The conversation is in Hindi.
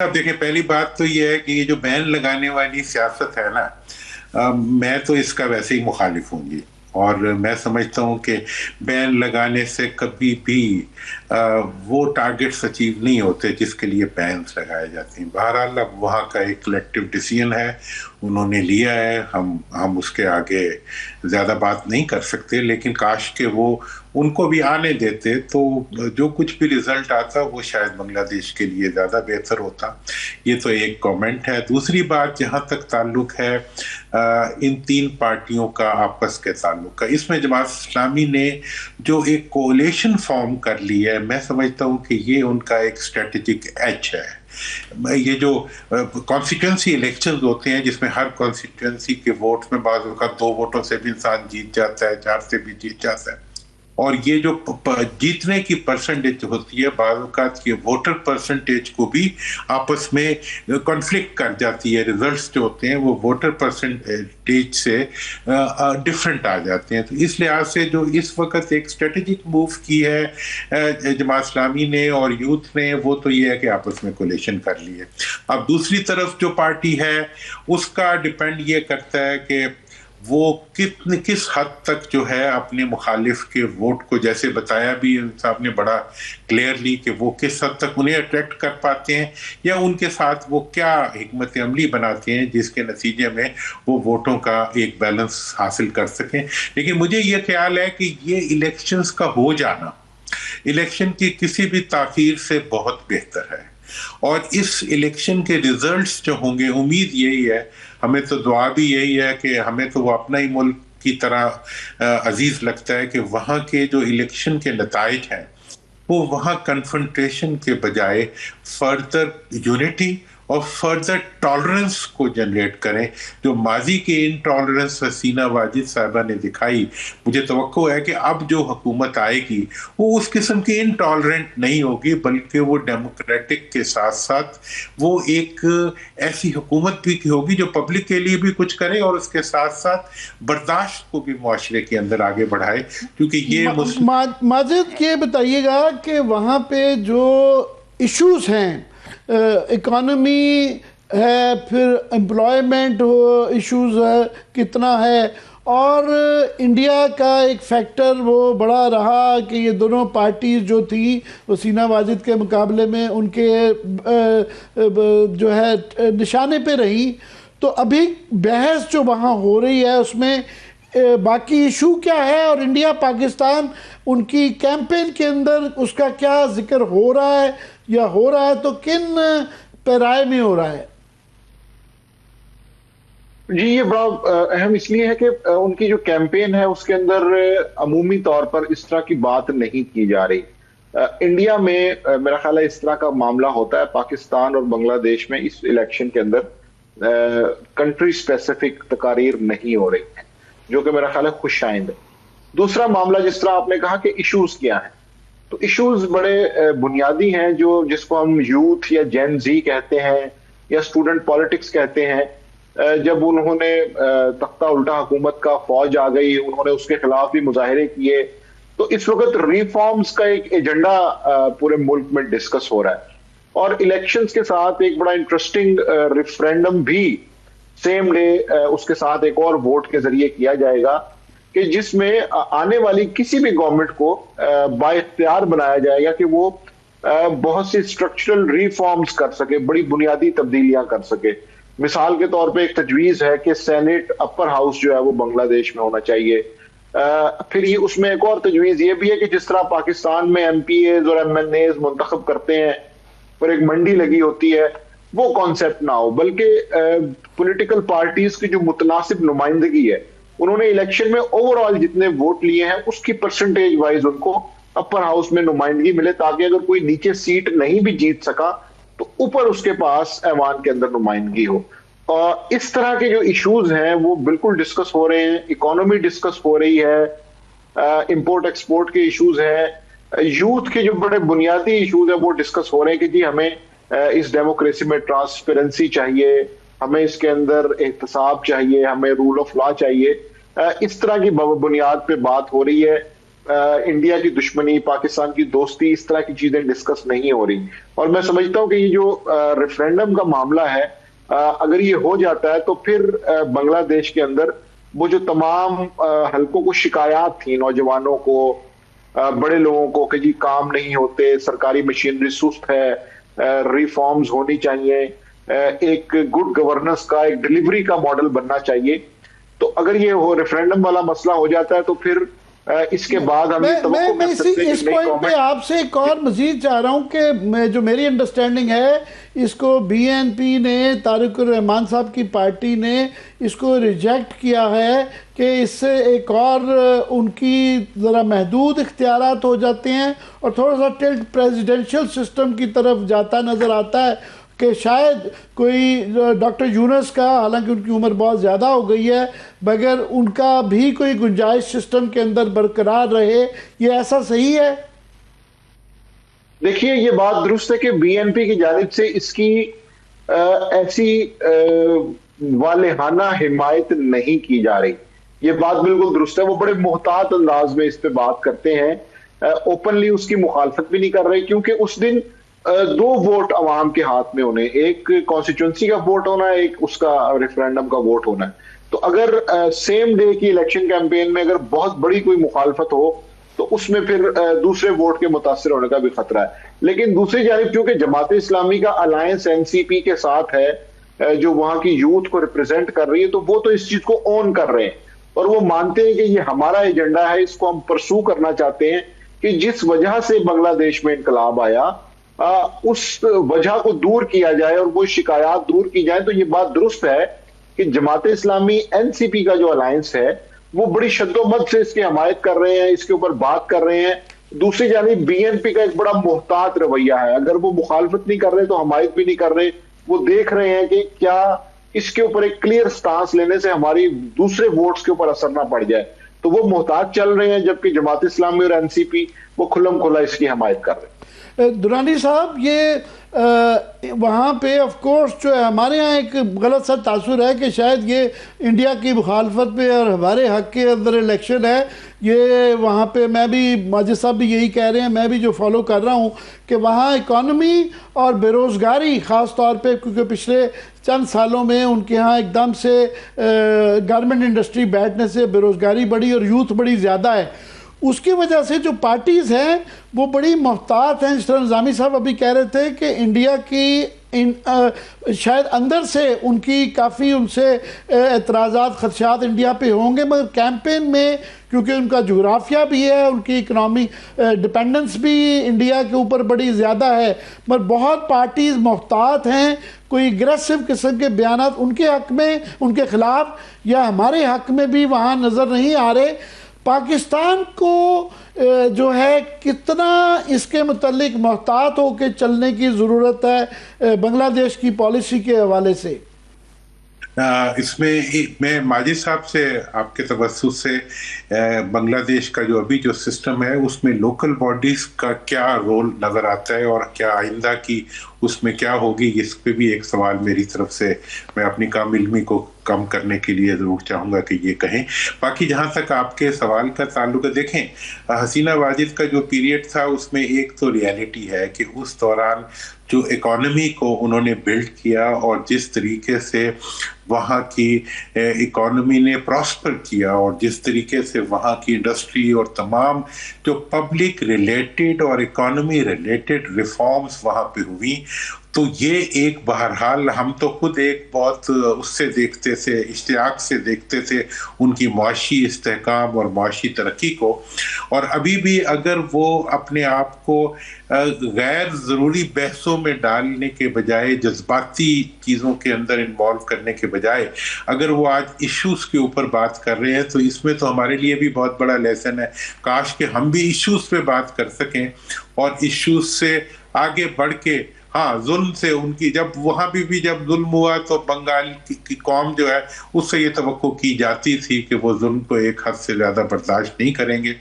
अब देखिए, पहली बात तो ये है कि ये जो बैन लगाने वाली सियासत है ना, मैं तो इसका वैसे ही मुखालिफ हूँ जी। और मैं समझता हूँ कि बैन लगाने से कभी भी अ, वो टारगेट्स अचीव नहीं होते जिसके लिए बैन्स लगाए जाते हैं। बहरहाल अब वहाँ का एक कलेक्टिव डिसीजन है, उन्होंने लिया है, हम उसके आगे ज़्यादा बात नहीं कर सकते। लेकिन काश के वो उनको भी आने देते तो जो कुछ भी रिजल्ट आता वो शायद बांग्लादेश के लिए ज़्यादा बेहतर होता। ये तो एक कमेंट है। दूसरी बात, जहाँ तक ताल्लुक है इन तीन पार्टियों का आपस के ताल्लुक का, इसमें जमात इस्लामी ने जो एक कोलेशन फॉर्म कर ली है, मैं समझता हूँ कि ये उनका एक स्ट्रेटेजिक एज है। ये जो कॉन्स्टिट्यूंसी इलेक्शंस होते हैं जिसमें हर कॉन्स्टिट्यूंसी के वोट में बाज़ औक़ात 2 वोटों से भी इंसान जीत जाता है, 4 से भी जीत जाता है। और ये जो जीतने की परसेंटेज होती है, बाज़ औक़ात ये वोटर परसेंटेज को भी आपस में कॉन्फ्लिक्ट कर जाती है। रिजल्ट्स जो होते हैं वो वोटर परसेंटेज से डिफरेंट आ जाते हैं। तो इस लिहाज से जो इस वक्त एक स्ट्रेटेजिक मूव की है जमात इस्लामी ने और यूथ ने, वो तो ये है कि आपस में कोलेशन कर ली है। अब दूसरी तरफ जो पार्टी है उसका डिपेंड ये करता है कि वो किस हद तक जो है अपने मुखालिफ के वोट को, जैसे बताया भी साहब ने बड़ा क्लियरली, कि वो किस हद तक उन्हें अट्रैक्ट कर पाते हैं या उनके साथ वो क्या हिकमत अमली बनाते हैं जिसके नतीजे में वो वोटों का एक बैलेंस हासिल कर सकें। लेकिन मुझे ये ख्याल है कि ये इलेक्शंस का हो जाना इलेक्शन की किसी भी ताखीर से बहुत बेहतर है। और इस इलेक्शन के रिजल्ट्स जो होंगे, उम्मीद यही है, हमें तो दुआ भी यही है कि हमें तो वो अपना ही मुल्क की तरह अजीज लगता है कि वहाँ के जो इलेक्शन के नताइज हैं वो वहाँ कन्फ्रंटेशन के बजाय फर्दर यूनिटी और फर्दर टॉलरेंस को जनरेट करें। जो माजी की इनटॉलरेंस हसीना वाजिद साहबा ने दिखाई, मुझे तवक्को है कि अब जो हुकूमत आएगी वो उस किस्म की इनटॉलरेंट नहीं होगी, बल्कि वो डेमोक्रेटिक के साथ साथ वो एक ऐसी हुकूमत भी होगी जो पब्लिक के लिए भी कुछ करे और उसके साथ साथ बर्दाश्त को भी मुआशरे के अंदर आगे बढ़ाए। क्योंकि ये माजिद, ये बताइएगा कि वहाँ पे जो इश्यूज हैं, इकोनॉमी है, फिर एम्प्लॉयमेंट इश्यूज है कितना है, और इंडिया का एक फैक्टर वो बड़ा रहा कि ये दोनों पार्टीज जो थी हसीना वाजिद के मुकाबले में उनके जो है निशाने पे रही। तो अभी बहस जो वहाँ हो रही है उसमें बाकी इशू क्या है, और इंडिया पाकिस्तान उनकी कैंपेन के अंदर उसका क्या जिक्र हो रहा है, या हो रहा है तो किन पैराए में हो रहा है? जी, ये बड़ा अहम इसलिए है कि उनकी जो कैंपेन है उसके अंदर अमूमी तौर पर इस तरह की बात नहीं की जा रही। इंडिया में मेरा ख्याल है इस तरह का मामला होता है। पाकिस्तान और बांग्लादेश में इस इलेक्शन के अंदर कंट्री स्पेसिफिक तकारीर नहीं हो रही है, जो कि मेरा ख्याल है खुश आइंद है। दूसरा मामला, जिस तरह आपने कहा कि इश्यूज क्या हैं, तो इश्यूज बड़े बुनियादी हैं, जिसको हम यूथ या जेन जी कहते हैं या स्टूडेंट पॉलिटिक्स कहते हैं। जब उन्होंने तख्ता उल्टा हुकूमत का, फौज आ गई, उन्होंने उसके खिलाफ भी मुजाहिरे किए। तो इस वक्त रिफॉर्म्स का एक एजेंडा पूरे मुल्क में डिस्कस हो रहा है, और इलेक्शंस के साथ एक बड़ा इंटरेस्टिंग रेफरेंडम भी सेम डे उसके साथ एक और वोट के जरिए किया जाएगा, कि जिसमें आने वाली किसी भी गवर्नमेंट को बाइख्तियार बनाया जाएगा कि वो बहुत सी स्ट्रक्चरल रिफॉर्म्स कर सके, बड़ी बुनियादी तब्दीलियां कर सके। मिसाल के तौर पे एक तजवीज है कि सेनेट अपर हाउस जो है वो बांग्लादेश में होना चाहिए। फिर ये उसमें एक और तजवीज ये भी है कि जिस तरह पाकिस्तान में MPAs और MNAs मुंतखब करते हैं और एक मंडी लगी होती है, वो कॉन्सेप्ट ना हो, बल्कि पॉलिटिकल पार्टीज की जो मुतनासिब नुमाइंदगी है, उन्होंने इलेक्शन में ओवरऑल जितने वोट लिए हैं उसकी परसेंटेज वाइज उनको अपर हाउस में नुमाइंदगी मिले, ताकि अगर कोई नीचे सीट नहीं भी जीत सका तो ऊपर उसके पास ऐवान के अंदर नुमाइंदगी हो। और इस तरह के जो इश्यूज हैं वो बिल्कुल डिस्कस हो रहे हैं। इकोनॉमी डिस्कस हो रही है, इंपोर्ट एक्सपोर्ट के इश्यूज हैं, यूथ के जो बड़े बुनियादी इश्यूज हैं वो डिस्कस हो रहे हैं कि जी हमें इस डेमोक्रेसी में ट्रांसपेरेंसी चाहिए, हमें इसके अंदर एहतसाब चाहिए, हमें रूल ऑफ लॉ चाहिए। इस तरह की बुनियाद पे बात हो रही है। इंडिया की दुश्मनी, पाकिस्तान की दोस्ती, इस तरह की चीजें डिस्कस नहीं हो रही। और मैं समझता हूं कि ये जो रेफरेंडम का मामला है, अगर ये हो जाता है तो फिर बांग्लादेश के अंदर वो जो तमाम हलकों को शिकायत थी, नौजवानों को, बड़े लोगों को, कि जी काम नहीं होते, सरकारी मशीनरी सुस्त है, रिफॉर्म्स होनी चाहिए, एक गुड गवर्नेंस का, एक डिलीवरी का मॉडल बनना चाहिए। तो अगर ये हो रेफरेंडम वाला मसला हो जाता है तो फिर इसके बाद हम ये तवक्को कर सकते हैं इस कि नई पॉइंट पे गवर्नमेंट। आपसे एक और मजीद चाह रहा हूँ कि जो मेरी अंडरस्टैंडिंग है, इसको बीएनपी ने, तारिक रहमान साहब की पार्टी ने इसको रिजेक्ट किया है कि इससे एक और उनकी ज़रा महदूद इख्तियारात हो जाते हैं और थोड़ा सा टिल्ट प्रेसिडेंशियल सिस्टम की तरफ जाता नज़र आता है कि शायद कोई डॉक्टर यूनुस का, हालांकि उनकी उम्र बहुत ज़्यादा हो गई है, मगर उनका भी कोई गुंजाइश सिस्टम के अंदर बरकरार रहे। ये ऐसा सही है? देखिए, ये बात दुरुस्त है कि बीएनपी की जानिब से इसकी ऐसी वालेहाना हिमायत नहीं की जा रही। ये बात बिल्कुल दुरुस्त है। वो बड़े मोहतात अंदाज में इस पे बात करते हैं, ओपनली उसकी मुखालफत भी नहीं कर रहे, क्योंकि उस दिन दो वोट अवाम के हाथ में होने, एक कॉन्स्टिट्यूंसी का वोट होना है, एक उसका रेफरेंडम का वोट होना है। तो अगर सेम डे की इलेक्शन कैंपेन में अगर बहुत बड़ी कोई मुखालफत हो तो उसमें फिर दूसरे वोट के मुतासर होने का भी खतरा है। लेकिन दूसरी जानिब चूंकि जमात इस्लामी का अलायंस एनसीपी के साथ है, जो वहां की यूथ को रिप्रेजेंट कर रही है, तो वो तो इस चीज को ओन कर रहे हैं और वो मानते हैं कि ये हमारा एजेंडा है, इसको हम परसू करना चाहते हैं कि जिस वजह से बांग्लादेश में इनकलाब आया, उस वजह को दूर किया जाए और वो शिकायत दूर की जाए। तो ये बात दुरुस्त है कि जमात इस्लामी एनसीपी का जो अलायंस है वो बड़ी शद्दोमद से इसकी हमायत कर रहे हैं, इसके ऊपर बात कर रहे हैं। दूसरी जानिब बीएनपी का एक बड़ा मोहतात रवैया है, अगर वो मुखालफत नहीं कर रहे तो हमायत भी नहीं कर रहे। वो देख रहे हैं कि क्या इसके ऊपर एक क्लियर स्टांस लेने से हमारी दूसरे वोट्स के ऊपर असर ना पड़ जाए, तो वो मोहतात चल रहे हैं, जबकि जमात इस्लामी और एनसीपी वो खुल्लम खुल्ला इसकी हमायत कर रहे हैं। दुरानी साहब, ये वहाँ पे ऑफ कोर्स जो है हमारे यहाँ एक गलत सा तासुर है कि शायद ये इंडिया की मुखालफत पे और हमारे हक के अंदर इलेक्शन है। ये वहाँ पे मैं भी, माजिद साहब भी यही कह रहे हैं, मैं भी जो फॉलो कर रहा हूँ कि वहाँ इकॉनमी और बेरोज़गारी ख़ास तौर पे, क्योंकि पिछले चंद सालों में उनके यहाँ एकदम से गारमेंट इंडस्ट्री बैठने से बेरोज़गारी बढ़ी और यूथ बड़ी ज़्यादा है। उसकी वजह से जो पार्टीज़ हैं वो बड़ी मोहतात हैं। जिस तरह निज़ामी साहब अभी कह रहे थे कि इंडिया की शायद अंदर से उनकी काफ़ी उनसे एतराज़ात, ख़दशात इंडिया पे होंगे, मगर कैंपेन में क्योंकि उनका जोग्राफिया भी है, उनकी इकनॉमी डिपेंडेंस भी इंडिया के ऊपर बड़ी ज़्यादा है, मगर बहुत पार्टीज़ मोहतात हैं। कोई अग्रेसिव किस्म के बयानात उनके हक़ में, उनके ख़िलाफ़ या हमारे हक़ में भी वहाँ नज़र नहीं आ रहे। पाकिस्तान को जो है कितना इसके मुतल्लिक मोहतात होकर चलने की ज़रूरत है बांग्लादेश की पॉलिसी के हवाले से? इसमें मैं माजिद साहब से, आपके तवज्जुह से, बांग्लादेश का जो अभी जो सिस्टम है उसमें लोकल बॉडीज़ का क्या रोल नज़र आता है और क्या आइंदा की उसमें क्या होगी, इस पे भी एक सवाल मेरी तरफ से मैं अपनी काम इल्मी को कम करने के लिए ज़रूर चाहूँगा कि ये कहें। बाकी जहाँ तक आपके सवाल का ताल्लुक है, देखें हसीना वाजिद का जो पीरियड था उसमें एक तो रियलिटी है कि उस दौरान जो इकॉनमी को उन्होंने बिल्ड किया और जिस तरीके से वहाँ की इकॉनमी ने प्रॉस्पर किया और जिस तरीके से वहाँ की इंडस्ट्री और तमाम जो पब्लिक रिलेटेड और इकॉनमी रिलेटेड रिफॉर्म्स वहाँ पे हुई, तो ये एक बहरहाल हम तो खुद एक बहुत उससे देखते थे, इश्तियाक से देखते थे उनकी माशी इस्तेहकाम और माशी तरक्की को। और अभी भी अगर वो अपने आप को गैर ज़रूरी बहसों में डालने के बजाय, जज्बाती चीज़ों के अंदर इन्वॉल्व करने के बजाय अगर वो आज इश्यूज़ के ऊपर बात कर रहे हैं, तो इसमें तो हमारे लिए भी बहुत बड़ा लेसन है। काश कि हम भी इश्यूज़ पे बात कर सकें और इश्यूज़ से आगे बढ़ के, हाँ, जुल्म से उनकी, जब वहाँ भी जब जुल्म हुआ तो बंगाल की कौम जो है उससे ये तवक्को की जाती थी कि वो जुल्म को एक हद से ज़्यादा बर्दाश्त नहीं करेंगे।